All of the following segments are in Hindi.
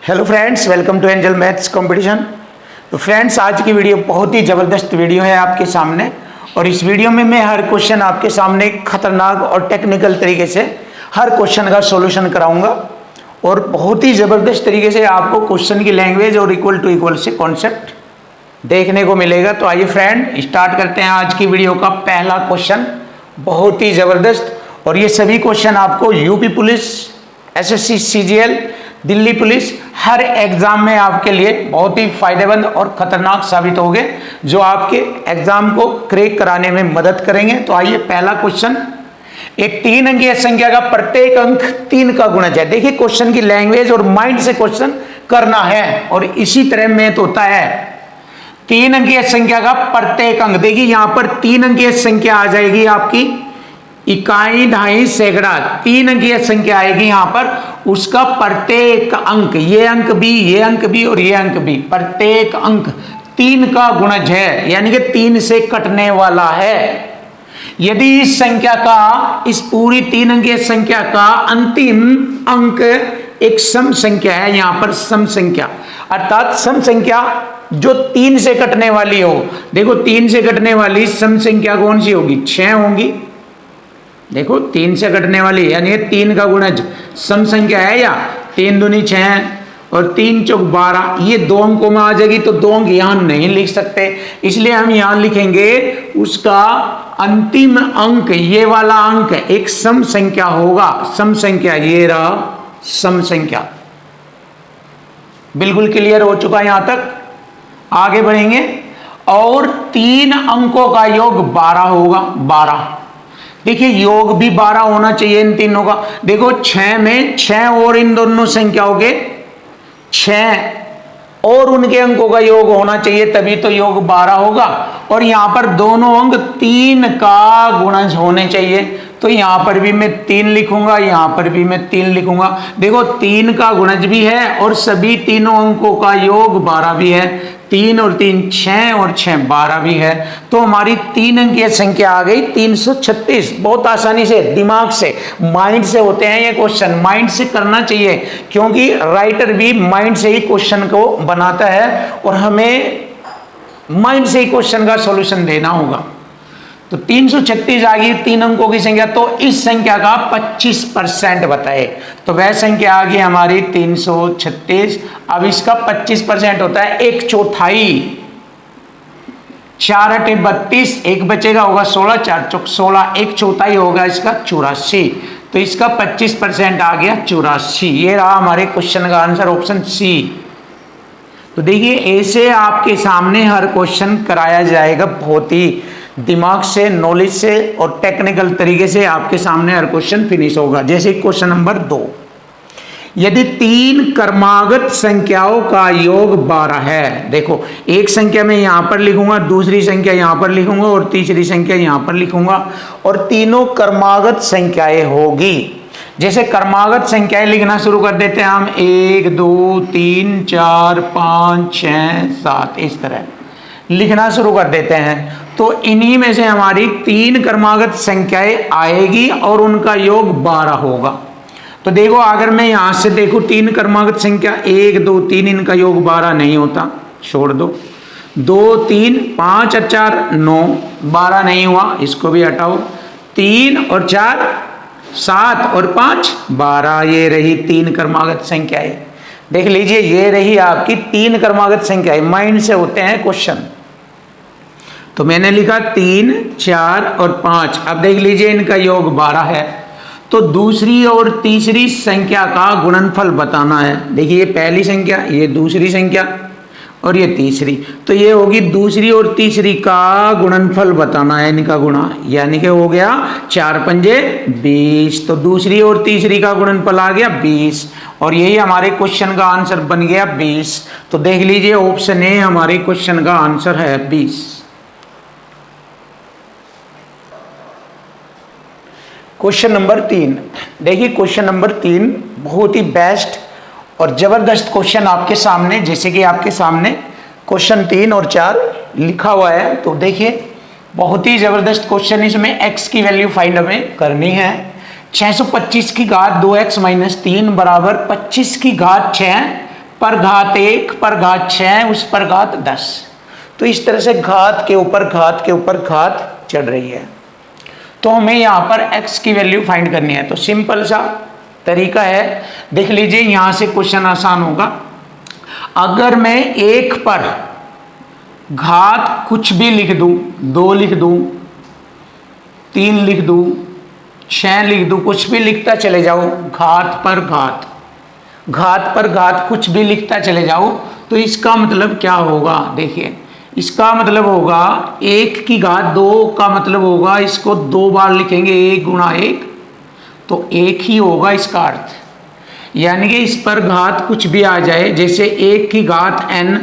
Hello friends, welcome to Angel Maths competition. तो फ्रेंड्स, आज की वीडियो बहुत ही ज़बरदस्त वीडियो है आपके सामने, और इस वीडियो में मैं हर क्वेश्चन आपके सामने खतरनाक और टेक्निकल तरीके से हर क्वेश्चन का सॉल्यूशन कराऊंगा, और बहुत ही ज़बरदस्त तरीके से आपको क्वेश्चन की लैंग्वेज और इक्वल टू इक्वल से कॉन्सेप्ट देखने को मिलेगा। तो आइए फ्रेंड, स्टार्ट करते हैं आज की वीडियो का पहला क्वेश्चन। बहुत ही ज़बरदस्त, और ये सभी क्वेश्चन आपको UP police, SSC, CGL, Delhi police हर एग्जाम में आपके लिए बहुत ही फायदेमंद और खतरनाक साबित होंगे, जो आपके एग्जाम को क्रैक कराने में मदद करेंगे। तो आइए पहला क्वेश्चन, एक 3 अंकीय संख्या का प्रत्येक अंक 3 का गुणज है। देखिए, क्वेश्चन की लैंग्वेज और माइंड से क्वेश्चन करना है, और इसी तरह मैथ होता है। 3 अंकीय संख्या का प्रत्येक अंक, देखिए यहां पर 3 अंकीय संख्या आ जाएगी आपकी, इकाई, दहाई, सैकड़ा, 3 अंकीय संख्या आएगी यहां पर। उसका प्रत्येक अंक, ये अंक भी, ये अंक भी और ये अंक भी, प्रत्येक अंक 3 का गुणज है, यानी कि 3 से कटने वाला है। यदि इस संख्या का, इस पूरी 3 अंकीय संख्या का अंतिम अंक एक सम संख्या है, यहां पर सम संख्या, अर्थात सम संख्या जो 3 से कटने वाली हो। देखो, 3 से कटने वाली सम संख्या कौन सी होगी? 6 होंगी। देखो, 3 से कटने वाली, यानी 3 का गुणज सम संख्या है, या 3 दूनी 6 और 3 चौक 12, ये 2 अंकों में आ जाएगी। तो 2 अंक यहां नहीं लिख सकते, इसलिए हम यहां लिखेंगे उसका अंतिम अंक, ये वाला अंक एक सम संख्या होगा। सम संख्या, ये रहा सम संख्या। बिल्कुल क्लियर हो चुका यहां तक? आगे बढ़ेंगे, और 3 अंकों का योग 12 होगा। 12, देखिए योग भी 12 होना चाहिए इन तीनों का। देखो, 6 में 6 और इन दोनों संख्याओं के 6 और उनके अंकों का योग होना चाहिए, तभी तो योग 12 होगा। और यहां पर दोनों अंक 3 का गुणज होने चाहिए, तो यहां पर भी मैं 3 लिखूंगा, यहां पर भी मैं 3 लिखूंगा। देखो, 3 का गुणज भी है और सभी तीनों अंकों का योग 12 भी है। 3 और 3 6 और 6 12 भी है। तो हमारी 3 अंकीय संख्या आ गई 336। बहुत आसानी से, दिमाग से, माइंड से होते हैं ये क्वेश्चन, माइंड से करना चाहिए, क्योंकि राइटर भी माइंड से ही क्वेश्चन को बनाता है, और हमें माइंड से ही क्वेश्चन का सॉल्यूशन देना होगा। तो 336 आ गई 3 अंकों की संख्या, तो इस संख्या का 25% बताए, तो वह संख्या आ गई हमारी 336। अब इसका 25% होता है 1/4। 4 × 32, 1 बचेगा, होगा 16, 4 चौक 16, 1/4 होगा इसका 84। तो इसका 25% आ गया 84। ये रहा हमारे क्वेश्चन का आंसर, ऑप्शन सी। तो देखिए, ऐसे आपके सामने हर क्वेश्चन कराया जाएगा, बहुत ही दिमाग से, नॉलेज से और टेक्निकल तरीके से आपके सामने हर क्वेश्चन फिनिश होगा। जैसे क्वेश्चन नंबर 2, यदि 3 क्रमागत संख्याओं का योग 12 है। देखो, एक संख्या मैं यहां पर लिखूंगा, दूसरी संख्या यहां पर लिखूंगा और तीसरी संख्या यहां पर लिखूंगा, और तीनों क्रमागत संख्याएं होगी। जैसे क्रमागत संख्याएं लिखना शुरू कर देते हैं हम, 1 2 3 4 5 6 7, इस तरह लिखना शुरू कर देते हैं। तो इन्हीं में से हमारी 3 क्रमागत संख्याएं आएगी और उनका योग 12 होगा। तो देखो, अगर मैं यहां से देखूं 3 क्रमागत संख्या 1 2 3, इनका योग 12 नहीं होता, छोड़ दो। 2 3 5 और 4 9, 12 नहीं हुआ, इसको भी हटाओ। 3 और 4 7 और 5 12, ये रही 3 क्रमागत संख्याएं। देख लीजिए, ये रही आपकी 3 क्रमागत संख्याएं। माइंड से होते हैं क्वेश्चन। तो मैंने लिखा 3 4 और 5। अब देख लीजिए, इनका योग 12 है, तो दूसरी और तीसरी संख्या का गुणनफल बताना है। देखिए, ये पहली संख्या, ये दूसरी संख्या और ये तीसरी, तो ये होगी दूसरी और तीसरी का गुणनफल बताना है, इनका गुणा, यानी कि हो गया 4 पंजे 20। तो दूसरी और तीसरी का गुणनफल आ गया 20, और यही हमारे क्वेश्चन का आंसर बन गया 20। तो देख लीजिए, ऑप्शन ए हमारे क्वेश्चन का आंसर है 20। क्वेश्चन नंबर 3, देखिए क्वेश्चन नंबर 3 बहुत ही बेस्ट और जबरदस्त क्वेश्चन आपके सामने, जैसे कि आपके सामने क्वेश्चन 3 और 4 लिखा हुआ है। तो देखिए, बहुत ही जबरदस्त क्वेश्चन, इसमें x की वैल्यू फाइंड हमें करनी है। 625 की घात 2x - 3 बराबर 25 की घात 6 पर घात 1, पर घात 6, उस पर घात 10। तो इस तरह से घात के ऊपर घात के ऊपर घात चढ़ रही है। तो हमें यहाँ पर x की वैल्यू फाइंड करनी है। तो सिंपल सा तरीका है, देख लीजिए, यहाँ से क्वेश्चन आसान होगा। अगर मैं 1 पर घात कुछ भी लिख दूं, 2 लिख दूं, 3 लिख दूं, 6 लिख दूं, कुछ भी लिखता चले जाओ, घात पर घात, घात पर घात कुछ भी लिखता चले जाओ, तो इसका मतलब क्या होगा? देखिए, इसका मतलब होगा 1 की घात 2 का मतलब होगा, इसको 2 बार लिखेंगे, 1 गुणा 1, तो 1 ही होगा इसका अर्थ। यानी कि इस पर घात कुछ भी आ जाए, जैसे 1 की घात n,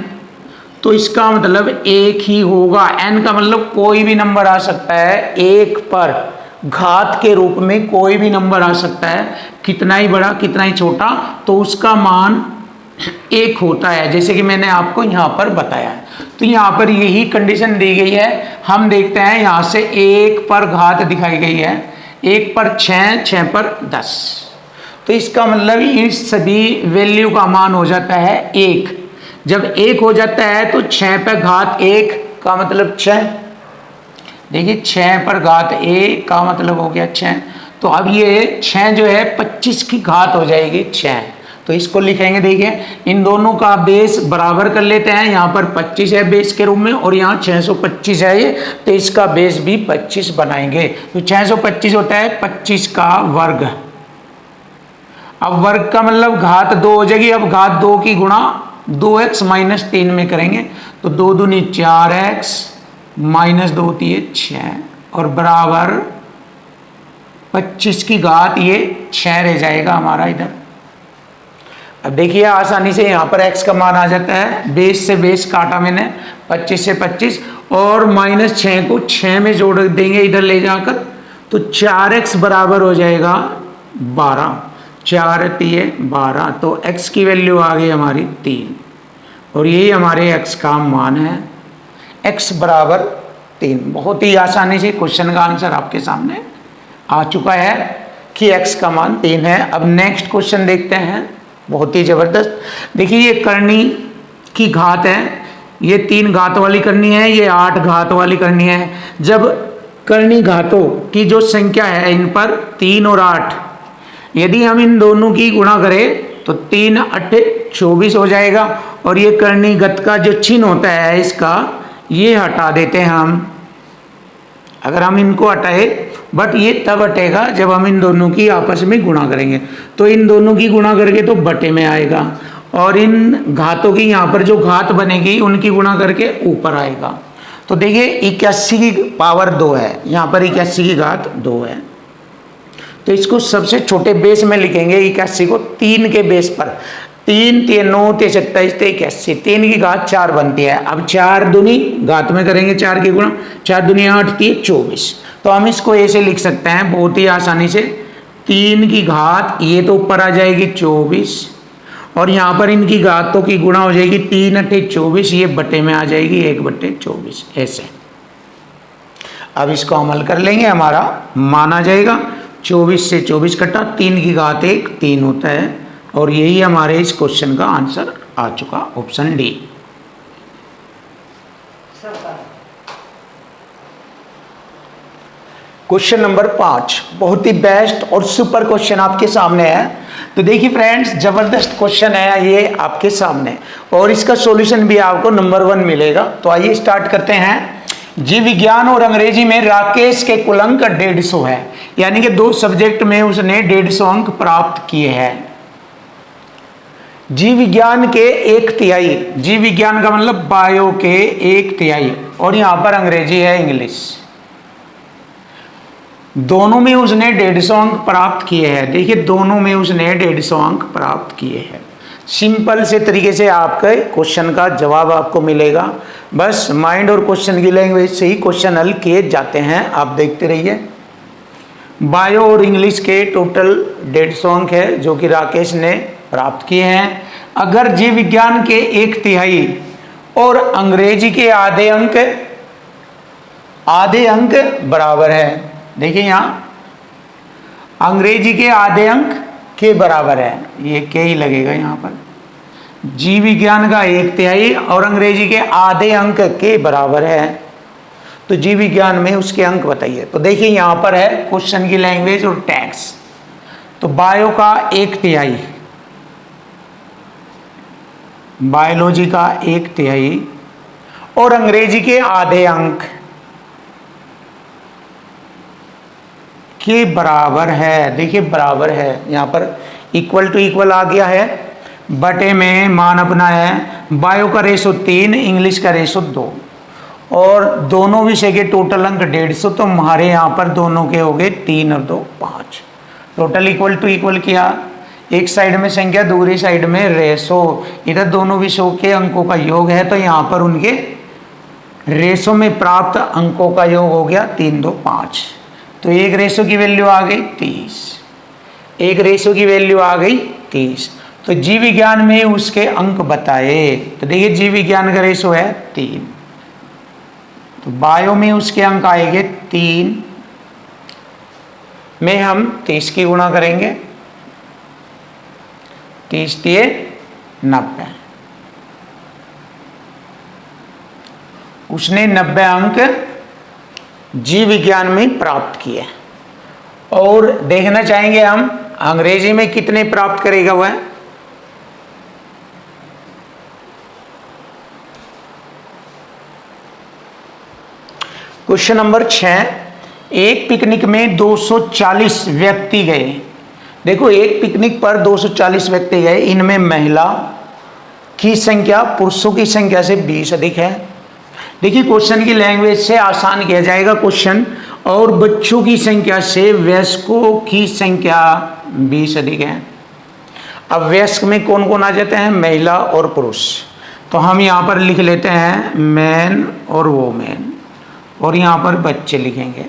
तो इसका मतलब 1 ही होगा। n का मतलब कोई भी नंबर आ सकता है, 1 पर घात के रूप में कोई भी नंबर आ सकता है, कितना ही बड़ा कितना ही छोटा, तो उसका मान 1 होता है, जैसे कि मैंने आपको यहाँ पर बताया है। तो यहाँ पर यही कंडीशन दी गई है। हम देखते हैं यहाँ से 1 पर घात दिखाई गई है, 1 पर 6, 6 पर 10, तो इसका मतलब इस सभी वैल्यू का मान हो जाता है 1। जब 1 हो जाता है तो 6 पर घात 1 का मतलब 6, देखिए 6 पर घात 1 का मतलब हो गया 6। तो अब ये 6 जो है 25 की घात हो जाएगी 6, तो इसको लिखेंगे। देखिए, इन दोनों का बेस बराबर कर लेते हैं, यहाँ पर 25 है बेस के रूप में और यहाँ 625 है ये, तो इसका बेस भी 25 बनाएंगे। तो 625 होता है 25 का वर्ग। अब वर्ग का मतलब घात 2 हो जाएगी। अब घात 2 की गुणा 2x - 3 में करेंगे, तो 2 दूनी 4x - 2 × 6 और बराबर 25 की घात ये 6 रह जाएगा हमारा इधर। अब देखिए, आसानी से यहाँ पर x का मान आ जाता है, बेस से बेस काटा मैंने, 25 से 25 और -6 को 6 में जोड़ देंगे इधर ले जाकर, तो 4x बराबर हो जाएगा 12, 4 × 3 = 12, तो x की वैल्यू आ गई हमारी 3 और यही हमारे x का मान है, x बराबर 3। बहुत ही आसानी से क्वेश्चन का आंसर आपके सामने आ चुका है कि x का मान 3 है। अब नेक्स्ट क्वेश्चन देखते हैं, बहुत ही ज़बरदस्त। देखिए, ये करनी की घात है, ये 3 घात वाली करनी है, ये 8 घात वाली करनी है। जब करनी घातों की जो संख्या है, इन पर 3 और 8, यदि हम इन दोनों की गुणा करें तो 3 × 8 = 24 हो जाएगा। और ये करनी घत का जो चिन्ह होता है इसका, ये हटा देते हैं हम। अगर हम इनको हटाए, बट ये तब हटेगा जब हम इन दोनों की आपस में गुणा करेंगे, तो इन दोनों की गुणा करके तो बटे में आएगा और इन घातों की यहाँ पर जो घात बनेगी उनकी गुणा करके ऊपर आएगा। तो देखिए, 81 की पावर 2 है, यहाँ पर 81 की घात 2 है, तो इसको सबसे छोटे बेस में लिखेंगे। 81 को 3 के बेस पर, 3 × 3 = 9, 3 × 27 = 81, 3 की घात 4 बनती है। अब 4 दूनी घात में करेंगे, 4 की गुणा, 4 दूनी 8, 3 = 24, तो हम इसको ऐसे लिख सकते हैं बहुत ही आसानी से, 3 की घात ये तो ऊपर आ जाएगी 24 और यहाँ पर इनकी घातों की गुणा हो जाएगी, 3 × 8 = 24, ये बटे में आ जाएगी 1/24 ऐसे। अब इसको अमल कर लेंगे, हमारा मान आ जाएगा 24 से 24 कटा, 3 की घात 1 3 होता है और यही हमारे इस क्वेश्चन का आंसर आ चुका, ऑप्शन डी। क्वेश्चन नंबर 5 बहुत ही बेस्ट और सुपर क्वेश्चन आपके सामने है। तो देखिए फ्रेंड्स, जबरदस्त क्वेश्चन है ये आपके सामने और इसका सॉल्यूशन भी आपको नंबर 1 मिलेगा। तो आइए स्टार्ट करते हैं। जीव विज्ञान और अंग्रेजी में राकेश के कुल अंक 150 है, यानी कि 2 सब्जेक्ट में उसने 150 अंक प्राप्त किए हैं। जीव विज्ञान के 1/3, जीव विज्ञान का मतलब बायो के 1/3 और यहां पर अंग्रेजी है इंग्लिश, दोनों में उसने 150 अंक प्राप्त किए हैं। देखिए, दोनों में उसने 150 अंक प्राप्त किए हैं। सिंपल से तरीके से आपके क्वेश्चन का जवाब आपको मिलेगा, बस माइंड और क्वेश्चन की लैंग्वेज से ही क्वेश्चन हल किए जाते हैं। आप देखते रहिए। बायो और इंग्लिश के टोटल 150 अंक है जो कि राकेश ने प्राप्त किए हैं। अगर जीव विज्ञान के 1/3 और अंग्रेजी के आधे अंक बराबर है, देखिए यहाँ अंग्रेजी के आधे अंक के बराबर है, ये के ही लगेगा यहाँ पर, जीव विज्ञान का 1/3 और अंग्रेजी के आधे अंक के बराबर है। तो जीव विज्ञान में उसके अंक बताइए। तो देखिए यहाँ पर है क्वेश्चन की लैंग्वेज और टैक्स। तो बायो का 1/3, बायोलॉजी का 1/3 और अंग्रेजी के आधे अंक के बराबर है। देखिए बराबर है, यहाँ पर इक्वल टू इक्वल आ गया है, बटे में मान अपना है। बायो का रेशो 3, इंग्लिश का रेशो 2 और दोनों विषय के टोटल अंक 150। तो हमारे यहाँ पर दोनों के हो गए 3 और 2 5, टोटल इक्वल टू इक्वल किया। एक साइड में संख्या, दूसरी साइड में रेशो, इधर दोनों विषयों के अंकों का योग है। तो यहाँ पर उनके रेशो में प्राप्त अंकों का योग हो गया 3 2 5। तो एक रेशो की वैल्यू आ गई 30, एक रेशो की वैल्यू आ गई 30। तो जीव विज्ञान में उसके अंक बताए। तो देखिए जीव विज्ञान का रेशो है 3, तो बायो में उसके अंक आएंगे 3 में हम 30 की गुणा करेंगे, 30 दिए 90। उसने 90 अंक जीव विज्ञान में प्राप्त किए। और देखना चाहेंगे हम अंग्रेजी में कितने प्राप्त करेगा वह। क्वेश्चन नंबर 6, एक पिकनिक में 240 व्यक्ति गए। देखो एक पिकनिक पर 240 व्यक्ति गए, इनमें महिला की संख्या पुरुषों की संख्या से 20 अधिक है। देखिए क्वेश्चन की लैंग्वेज से आसान किया जाएगा क्वेश्चन। और बच्चों की संख्या से वयस्कों की संख्या 20 अधिक है। अब वयस्क में कौन कौन आ जाते हैं, महिला और पुरुष। तो हम यहाँ पर लिख लेते हैं मैन और वोमेन, और यहाँ पर बच्चे लिखेंगे।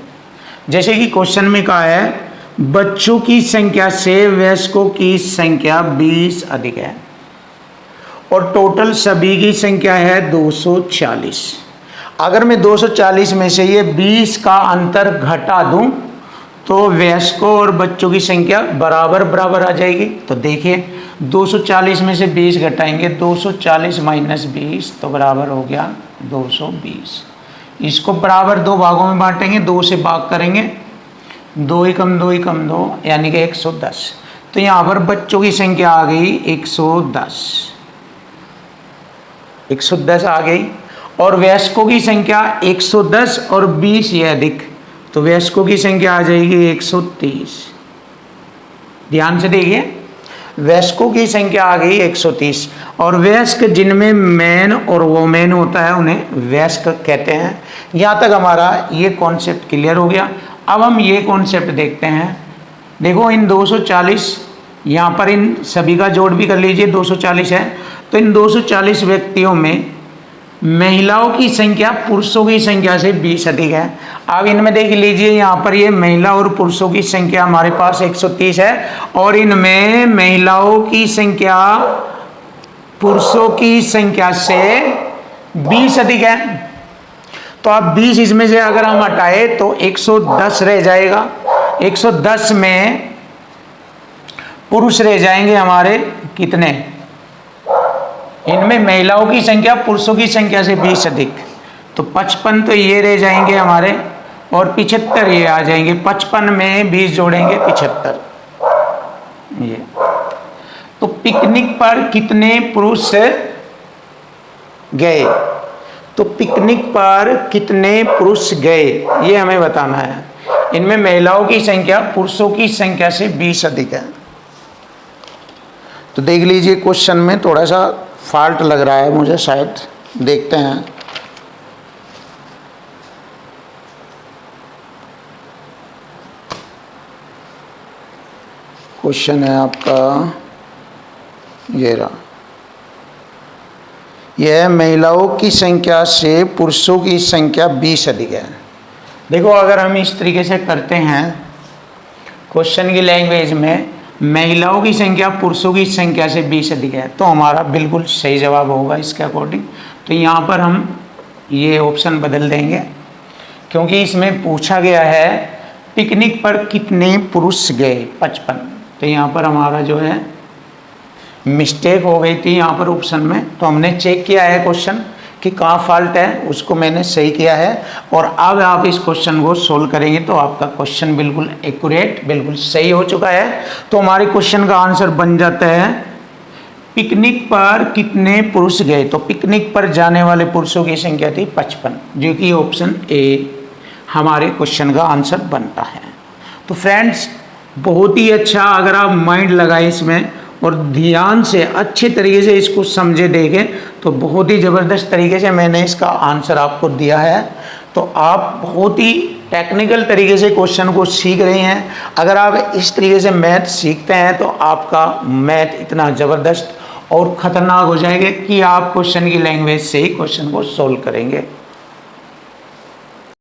जैसे कि क्वेश्चन में कहा है बच्चों की संख्या से वयस्कों की संख्या 20 अधिक है और टोटल सभी की संख्या है 240। अगर मैं 240 में से ये 20 का अंतर घटा दूं तो वयस्कों और बच्चों की संख्या बराबर बराबर आ जाएगी। तो देखिए 240 में से 20 घटाएंगे, 240 माइनस 20 तो बराबर हो गया 220। इसको बराबर 2 भागों में बांटेंगे, 2 से भाग करेंगे, 2 ही कम 2 ही कम 2 यानी कि 110। तो यहाँ पर बच्चों की संख्या आ गई 110 आ गई और वयस्कों की संख्या 110 और 20 ये अधिक, तो वयस्कों की संख्या आ जाएगी 130। ध्यान से देखिए वयस्कों की संख्या आ गई 130 और वयस्क जिनमें मैन और वोमेन होता है उन्हें वयस्क कहते हैं। यहाँ तक हमारा ये कॉन्सेप्ट क्लियर हो गया। अब हम ये कॉन्सेप्ट देखते हैं। देखो इन 240, यहाँ पर इन सभी का जोड़ भी कर लीजिए, 240 है। तो इन 240 व्यक्तियों में महिलाओं की संख्या पुरुषों की संख्या से 20 अधिक है। अब इनमें देख लीजिए यहाँ पर ये महिला और पुरुषों की संख्या हमारे पास 130 है और इनमें महिलाओं की संख्या पुरुषों की संख्या से 20 अधिक है। तो अब 20 इसमें से अगर हम हटाए तो 110 रह जाएगा। 110 में पुरुष रह जाएंगे हमारे कितने, इनमें महिलाओं की संख्या पुरुषों की संख्या से 20 अधिक, तो 55 तो ये रह जाएंगे हमारे और 75 ये आ जाएंगे। 55 में 20 जोड़ेंगे 75 ये। तो पिकनिक पर कितने पुरुष गए, तो पिकनिक पर कितने पुरुष गए ये हमें बताना है। इनमें महिलाओं की संख्या पुरुषों की संख्या से 20 अधिक है। तो देख लीजिए क्वेश्चन में थोड़ा सा फॉल्ट लग रहा है मुझे, शायद देखते हैं। क्वेश्चन है आपका ये रहा, यह महिलाओं की संख्या से पुरुषों की संख्या 20 अधिक है। देखो अगर हम इस तरीके से करते हैं क्वेश्चन की लैंग्वेज में, महिलाओं की संख्या पुरुषों की संख्या से 20 अधिक है, तो हमारा बिल्कुल सही जवाब होगा इसके अकॉर्डिंग। तो यहाँ पर हम ये ऑप्शन बदल देंगे क्योंकि इसमें पूछा गया है पिकनिक पर कितने पुरुष गए, 55। तो यहाँ पर हमारा जो है मिस्टेक हो गई थी यहाँ पर ऑप्शन में, तो हमने चेक किया है क्वेश्चन कि कहाँ फॉल्ट है, उसको मैंने सही किया है। और अब आप इस क्वेश्चन को सोल्व करेंगे तो आपका क्वेश्चन बिल्कुल एक्यूरेट, बिल्कुल सही हो चुका है। तो हमारे क्वेश्चन का आंसर बन जाता है पिकनिक पर कितने पुरुष गए। तो पिकनिक पर जाने वाले पुरुषों की संख्या थी 55, जो कि ऑप्शन ए हमारे क्वेश्चन का आंसर बनता है। तो फ्रेंड्स बहुत ही अच्छा, अगर आप माइंड लगाएं इसमें और ध्यान से अच्छे तरीके से इसको समझे देखें तो बहुत ही ज़बरदस्त तरीके से मैंने इसका आंसर आपको दिया है। तो आप बहुत ही टेक्निकल तरीके से क्वेश्चन को सीख रहे हैं। अगर आप इस तरीके से मैथ सीखते हैं तो आपका मैथ इतना ज़बरदस्त और ख़तरनाक हो जाएगा कि आप क्वेश्चन की लैंग्वेज से ही क्वेश्चन को सोल्व करेंगे।